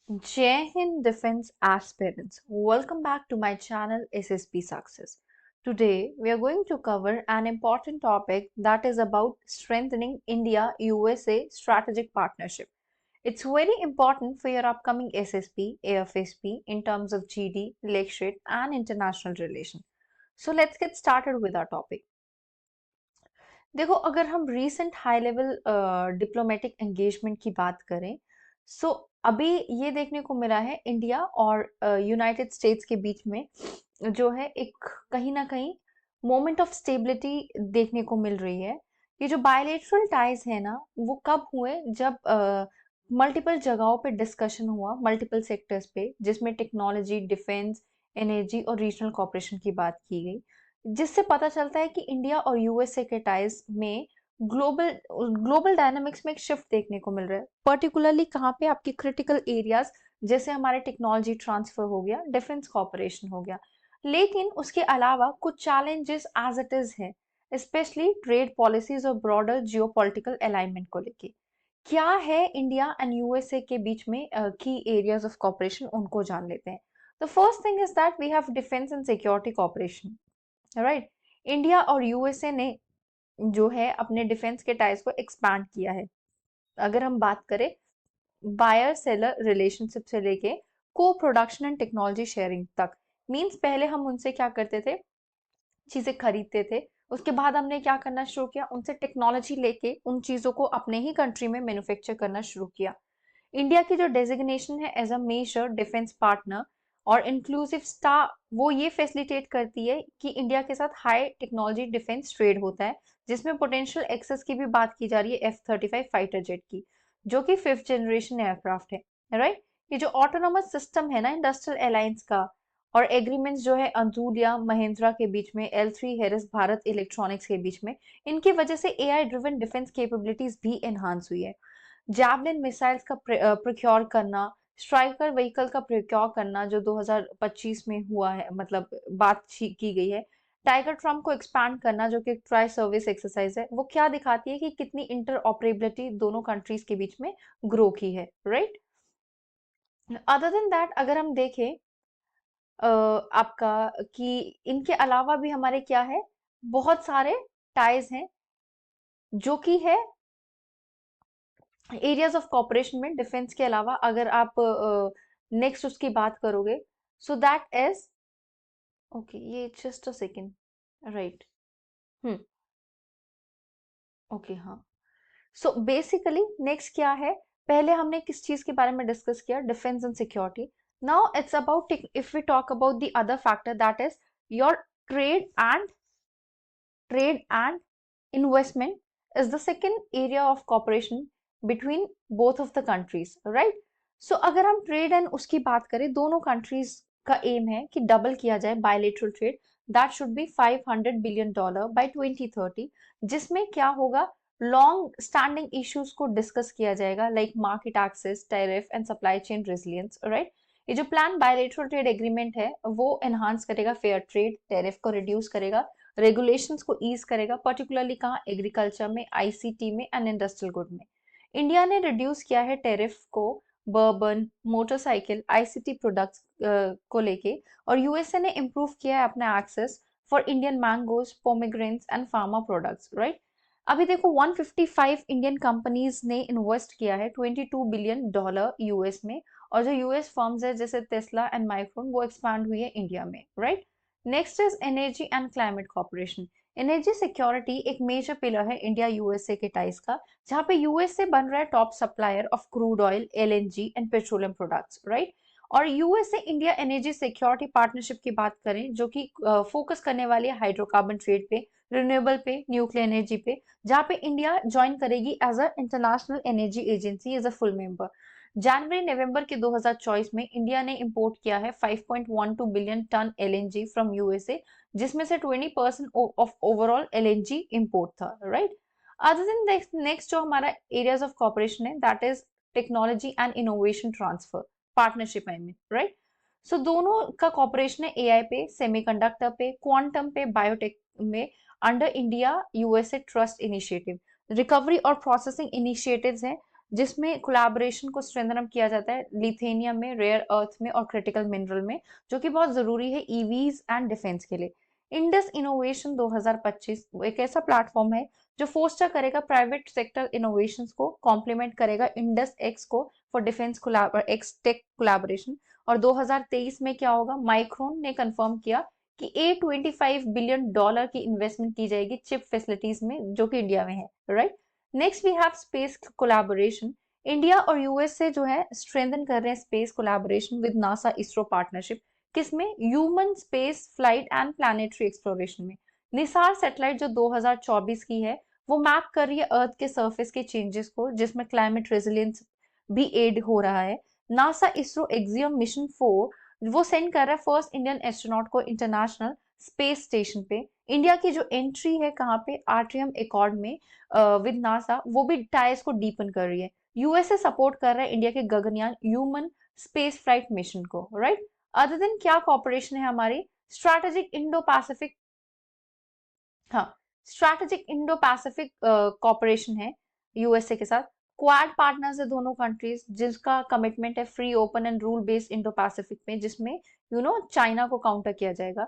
Jai Hind Defense Aspirants, welcome back to my channel SSP Success. Today we are going to cover an important topic that is about strengthening India USA strategic partnership. It's very important for your upcoming SSP, AFSP in terms of GD, lecturate and international relation. So let's get started with our topic. देखो अगर हम recent high level diplomatic engagement की बात करें सो अभी ये देखने को मिला है इंडिया और यूनाइटेड स्टेट्स के बीच में जो है एक कहीं ना कहीं मोमेंट ऑफ स्टेबिलिटी देखने को मिल रही है। ये जो बायलेटरल टाइज है ना वो कब हुए जब मल्टीपल जगहों पे डिस्कशन हुआ मल्टीपल सेक्टर्स पे जिसमें टेक्नोलॉजी डिफेंस एनर्जी और रीजनल कॉपरेशन की बात की गई, जिससे पता चलता है कि इंडिया और यूएसए के टाइज में ग्लोबल ग्लोबल डायनामिक्स में एक शिफ्ट देखने को मिल रहा है, पर्टिकुलरली कहाँ पे आपके क्रिटिकल एरियाज जैसे हमारे टेक्नोलॉजी ट्रांसफर हो गया, डिफेंस कॉपरेशन हो गया। लेकिन उसके अलावा कुछ चैलेंजेस एज इट इज है, स्पेशली ट्रेड पॉलिसीज और ब्रॉडर जियोपॉलिटिकल अलाइनमेंट को लेके। क्या है इंडिया एंड यूएसए के बीच में की एरियाज ऑफ कॉपरेशन, उनको जान लेते हैं। The first thing is that we have defence and security cooperation. Right, India और यूएसए ने जो है अपने डिफेंस के टाइज को एक्सपैंड किया है। अगर हम बात करें बायर सेलर रिलेशनशिप से लेके को प्रोडक्शन एंड टेक्नोलॉजी शेयरिंग तक, मींस पहले हम उनसे क्या करते थे, चीजें खरीदते थे, उसके बाद हमने क्या करना शुरू किया, उनसे टेक्नोलॉजी लेके उन चीजों को अपने ही कंट्री में मैन्युफैक्चर करना शुरू किया। इंडिया की जो डेजिग्नेशन है as a major defence partner और इंक्लूसिव स्टार, वो ये फैसिलिटेट करती है कि इंडिया के साथ हाई टेक्नोलॉजी डिफेंस ट्रेड होता है, जिसमें पोटेंशियल एक्सेस की भी बात की जा रही है F-35 फाइटर जेट की, जो कि 5th जनरेशन एयरक्राफ्ट है। राइट, ये जो ऑटोनोमस सिस्टम है ना इंडस्ट्रियल अलायंस का, और एग्रीमेंट्स जो है अंतुलिया महिंद्रा के बीच में, L3 हेरिस भारत इलेक्ट्रॉनिक्स के बीच में, इनकी वजह से एआई ड्रिवन डिफेंस कैपेबिलिटीज भी एनहांस हुई है। जैवलिन मिसाइल्स का प्रोक्योर करना, स्ट्राइकर व्हीकल का प्रोक्योर करना जो 2025 में हुआ है, मतलब बात की गई है। टाइगर ट्रम्प को एक्सपैंड करना जो कि ट्राई सर्विस एक्सरसाइज है, वो क्या दिखाती है कि कितनी इंटर ऑपरेबिलिटी दोनों कंट्रीज के बीच में ग्रो की है। राइट, अदर देन दैट अगर हम देखें आपका कि इनके अलावा भी हमारे क्या है, बहुत सारे टाइज हैं जो कि है एरियाज ऑफ कॉपरेशन में डिफेंस के अलावा। अगर आप नेक्स्ट उसकी बात करोगे सो दैट इज ओके, ये just a second. Right, hmm, okay, हाँ। सो बेसिकली नेक्स्ट क्या है, पहले हमने किस चीज के बारे में डिस्कस किया, defence and security. Now it's about, if we talk about the other factor that is your trade and trade and investment is the second area of cooperation between both of the countries, right? So अगर हम trade and उसकी बात करें, दोनों countries का M है कि double किया जाए bilateral trade, that should be $500 billion by 2030, जिसमें क्या होगा, लॉन्ग स्टैंडिंग इश्यूज को डिस्कस किया जाएगा like market access, tariff and supply chain resilience. Right, ये जो प्लान बायलेटरल ट्रेड एग्रीमेंट है वो एनहांस करेगा फेयर ट्रेड, टैरिफ को रिड्यूस करेगा, रेगुलेशंस को ईज करेगा, पर्टिकुलरली कहाँ, एग्रीकल्चर में, आईसीटी में एंड इंडस्ट्रियल गुड में। इंडिया ने रिड्यूस किया है टैरिफ को बर्बन, मोटरसाइकिल, आईसीटी प्रोडक्ट्स को लेके, और यूएसए ने इम्प्रूव किया है अपना access for Indian mangoes, pomegranates and pharma products. Right, अभी देखो 155 इंडियन कंपनीज ने इन्वेस्ट किया है $22 बिलियन यूएस में, और जो यूएस फर्म्स है जैसे टेस्ला एंड माइक्रोन वो एक्सपैंड हुई है इंडिया में। Right, next is energy and climate cooperation. Energy security एक मेजर पिलर है इंडिया यूएसए के टाइज का, जहां पे यूएसए बन रहा है top supplier of crude oil, LNG and petroleum products. Right, और USA India energy security partnership की बात करें जो कि फोकस करने वाली है हाइड्रोकार्बन ट्रेड पे, रिन्यूएबल पे, न्यूक्लियर एनर्जी पे, जहां पे इंडिया ज्वाइन करेगी as a international energy agency as a full member. जनवरी नवंबर के 2024 में इंडिया ने इंपोर्ट किया है 5.12 billion tonne LNG from USA, जिसमें से 20% ऑफ ओवरऑल एलएनजी इंपोर्ट था। राइट, अदर देन नेक्स्ट जो हमारा एरियाज ऑफ कॉपरेशन है that is technology and innovation transfer partnership, I mean. Right, so दोनों का कॉपरेशन है एआई पे, सेमीकंडक्टर पे, क्वांटम पे, बायोटेक में, under India USA trust initiative. Recovery और प्रोसेसिंग इनिशिएटिव्स हैं जिसमें कोलैबोरेशन को स्ट्रेंथन अप किया जाता है लिथेनियम में, रेयर अर्थ में और क्रिटिकल मिनरल में, जो कि बहुत जरूरी है ईवीज एंड डिफेंस के लिए। इंडस इनोवेशन 2025 एक ऐसा प्लेटफॉर्म है जो फोस्टर करेगा प्राइवेट सेक्टर इनोवेशंस को, कॉम्प्लीमेंट करेगा इंडस एक्स को for defence X tech collaboration. और 2023 में क्या होगा, माइक्रोन ने कंफर्म किया कि $825 बिलियन की इन्वेस्टमेंट की जाएगी चिप फैसिलिटीज में, जो कि इंडिया में है, right. Next we have space collaboration. India और यूएसए जो है स्ट्रेंथन कर रहे हैं space collaboration with NASA ISRO partnership. किसमें, human space flight and planetary exploration में। निसार सैटेलाइट जो 2024 की है, वो मैप कर रही है अर्थ के सरफेस के चेंजेस को, जिसमें क्लाइमेट रेजिलियंस भी एड हो रहा है। नासा इसरो एक्सियम मिशन 4 वो सेंड कर रहा है फर्स्ट इंडियन एस्ट्रोनॉट को इंटरनेशनल स्पेस स्टेशन पे। इंडिया की जो एंट्री है कहाँ पे, आर्टियम एकॉर्ड में विद नासा, वो भी टाइज को डीपन कर रही है। यूएसए सपोर्ट कर रहा है इंडिया के Gaganyaan human space flight mission को, राइट। अदर देन क्या कॉपरेशन है हमारी, स्ट्रैटेजिक इंडो पैसिफिक, हाँ, स्ट्रैटेजिक इंडो पैसिफिक कॉपरेशन है यूएसए के साथ। क्वाड पार्टनर्स है दोनों कंट्रीज, जिसका कमिटमेंट है free open and rule based Indo Pacific में, जिसमें चाइना को काउंटर किया जाएगा।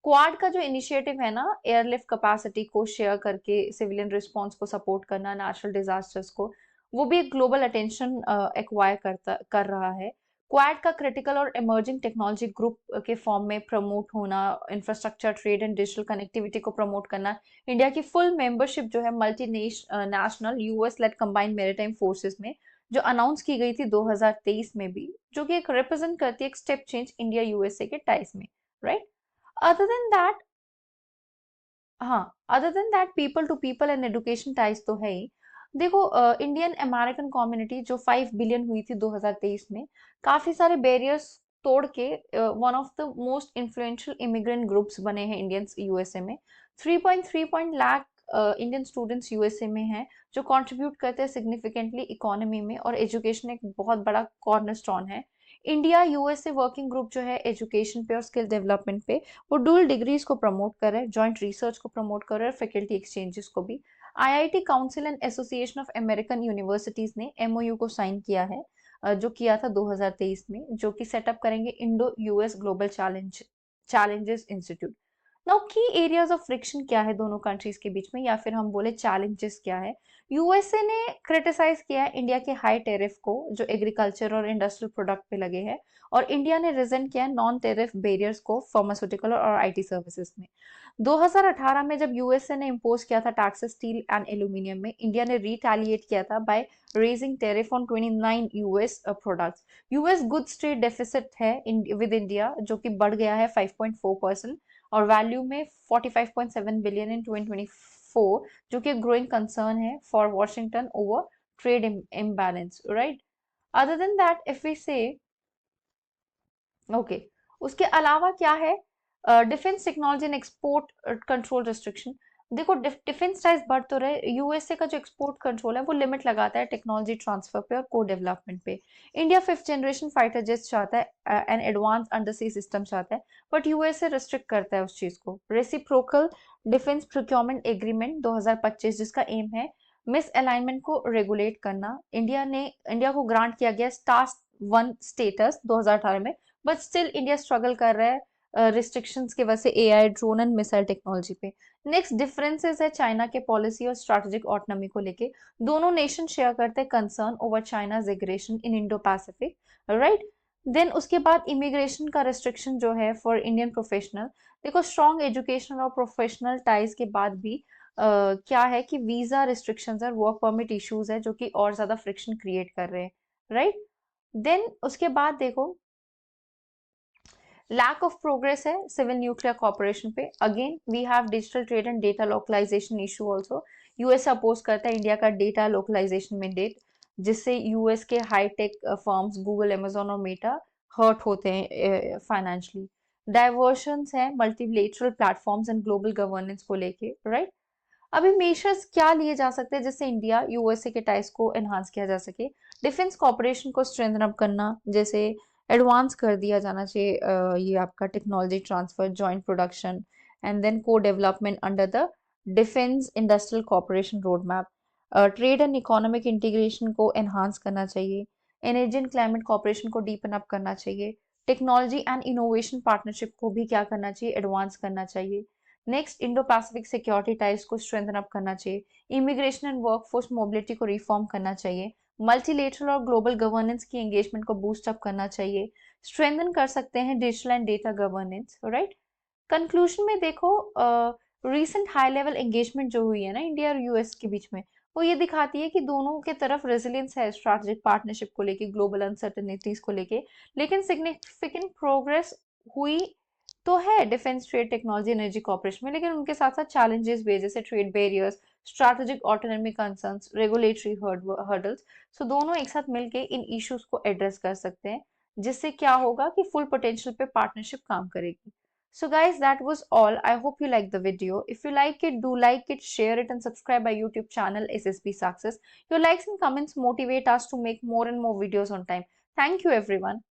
क्वाड का जो इनिशिएटिव है ना, एयरलिफ्ट कैपेसिटी को शेयर करके सिविलियन रिस्पांस को सपोर्ट करना, नेचुरल डिजास्टर्स को, वो भी एक ग्लोबल अटेंशन एक्वायर कर रहा है। क्वाड का क्रिटिकल और इमर्जिंग टेक्नोलॉजी ग्रुप के फॉर्म में प्रमोट होना, infrastructure, trade and digital connectivity को प्रमोट करना, इंडिया की फुल मेंबरशिप जो है multi national US led combined maritime forces में, जो अनाउंस की गई थी 2023 में भी, जो कि एक रिप्रेजेंट करती है एक स्टेप चेंज इंडिया यूएसए के टाइज में, राइट। अदर देन दैट, हाँ, other than that people to people and education ties तो है ही। देखो, इंडियन अमेरिकन कम्युनिटी जो 5 बिलियन हुई थी 2023 में, काफी सारे बैरियर्स तोड़ के one of the most influential immigrant groups बने हैं इंडियंस यूएसए में। 3.3 लाख इंडियन स्टूडेंट्स यूएसए में हैं, जो कंट्रीब्यूट करते हैं सिग्निफिकेंटली इकोनॉमी में, और एजुकेशन एक बहुत बड़ा कॉर्नरस्टोन है। इंडिया यूएसए वर्किंग ग्रुप जो है एजुकेशन पे और स्किल डेवलपमेंट पे, वो डुअल डिग्रीज को प्रमोट कर रहे हैं, जॉइंट रिसर्च को प्रमोट कर रहे हैं, फैकल्टी एक्सचेंजेस को भी। IIT council and association of American universities ने एमओयू को साइन किया है, जो किया था 2023 में, जो कि सेटअप करेंगे Indo US global challenges institute. Now की एरियाज ऑफ फ्रिक्शन क्या है दोनों कंट्रीज के बीच में, या फिर हम बोले चैलेंजेस क्या है। यूएसए ने क्रिटिसाइज किया है इंडिया के हाई टेरिफ को, जो एग्रीकल्चर और इंडस्ट्रियल प्रोडक्ट पे लगे हैं, और इंडिया ने रिजेंट किया है नॉन टेरिफ बैरियर्स को फार्मास्यूटिकल और आईटी सर्विसेज में। 2018 में जब यूएसए ने इम्पोज किया था टैक्सेस स्टील एंड एल्यूमिनियम में, इंडिया ने रिटेलिएट किया था by raising tariff on 29 US products. US goods trade deficit है विद इंडिया, जो कि बढ़ गया है 5.4% और वैल्यू में 45.7 बिलियन इन 2024, जो कि ग्रोइंग कंसर्न है for Washington over trade imbalance, right. Other than that if we say, okay, उसके अलावा क्या है, defence technology and export control restriction. देखो, डिफेंस टाइज बढ़ तो रहे, यूएसए का जो एक्सपोर्ट कंट्रोल है वो लिमिट लगाता है टेक्नोलॉजी ट्रांसफर पे और को डेवलपमेंट पे। India 5th generation fighter jet चाहता है and advance under sea system चाहता है, बट यूएसए रिस्ट्रिक्ट करता है उस चीज को। रेसिप्रोकल डिफेंस प्रोक्योरमेंट एग्रीमेंट 2025, जिसका एम है मिस अलाइनमेंट को रेगुलेट करना। इंडिया को ग्रांट किया गया टास्क 1 स्टेटस 2018 में, बट स्टिल इंडिया स्ट्रगल कर रहा है रिस्ट्रिक्शंस की वजह से AI, drone and missile technology पे। नेक्स्ट डिफरेंसेस है चाइना के पॉलिसी और स्ट्रैटेजिक ऑटोनॉमी को लेके। दोनों नेशन शेयर करते हैं concern over China's aggression in Indo Pacific, right. Then उसके बाद इमिग्रेशन का रिस्ट्रिक्शन जो है फॉर इंडियन प्रोफेशनल। देखो, स्ट्रॉन्ग एजुकेशनल और प्रोफेशनल टाइज के बाद भी क्या है कि वीजा रिस्ट्रिक्शंस और वर्क परमिट इश्यूज है, जो कि और ज्यादा फ्रिक्शन क्रिएट कर रहे हैं, राइट। देन उसके बाद देखो, लैक ऑफ प्रोग्रेस है सिविल न्यूक्लियर कॉर्पोरेशन पे। Again we have digital trade and data localisation issue also. US अपोज करता है इंडिया का डेटा लोकलाइजेशन मैंडेट, जिससे यूएस के high tech firms Google, Amazon और मेटा हर्ट होते हैं फाइनेंशियली। डाइवर्शंस है multilateral platforms and global governance को लेके, राइट। अभी मेजर्स क्या लिए जा सकते हैं जिससे इंडिया यूएसए के टाइज को एनहांस किया जा सके। डिफेंस कॉपरेशन को स्ट्रेंथन अप करना, जैसे एडवांस कर दिया जाना चाहिए ये आपका technology transfer, joint production and then co development under the defence industrial cooperation roadmap. Trade and economic integration को एनहांस करना चाहिए, एनर्जी एंड क्लाइमेट कॉपरेशन को डीपन अप करना चाहिए, टेक्नोलॉजी एंड इनोवेशन पार्टनरशिप को भी क्या करना चाहिए, एडवांस करना चाहिए। Next, Indo Pacific security ties को स्ट्रेंथन अप करना चाहिए, इमिग्रेशन एंड वर्कफोर्स मोबिलिटी को रिफॉर्म करना चाहिए, मल्टीलेटरल और ग्लोबल गवर्नेंस की एंगेजमेंट को बूस्ट अप करना चाहिए, स्ट्रेंथन कर सकते हैं digital and data governance, right. Conclusion में देखो, रीसेंट हाई लेवल एंगेजमेंट जो हुई है ना इंडिया और यूएस के बीच में, वो ये दिखाती है कि दोनों के तरफ रेजिलियंस है स्ट्रैटेजिक पार्टनरशिप को लेके, ग्लोबल अनसर्टेनिटीज को लेके। लेकिन सिग्निफिकेंट प्रोग्रेस हुई तो है defence, trade, technology, energy cooperation में, लेकिन उनके साथ साथ चैलेंजेस भी है, जैसे trade barriers, strategic autonomy concerns, regulatory hurdles. So दोनों एक साथ मिलके इन इश्यूज को एड्रेस कर सकते हैं, जिससे क्या होगा कि फुल पोटेंशियल पे पार्टनरशिप काम करेगी। So guys, that was all. I hope you liked the video. If you like it, do like it, share it and subscribe our YouTube channel SSB Success. Your likes and comments motivate us to make more and more videos on time. Thank you everyone.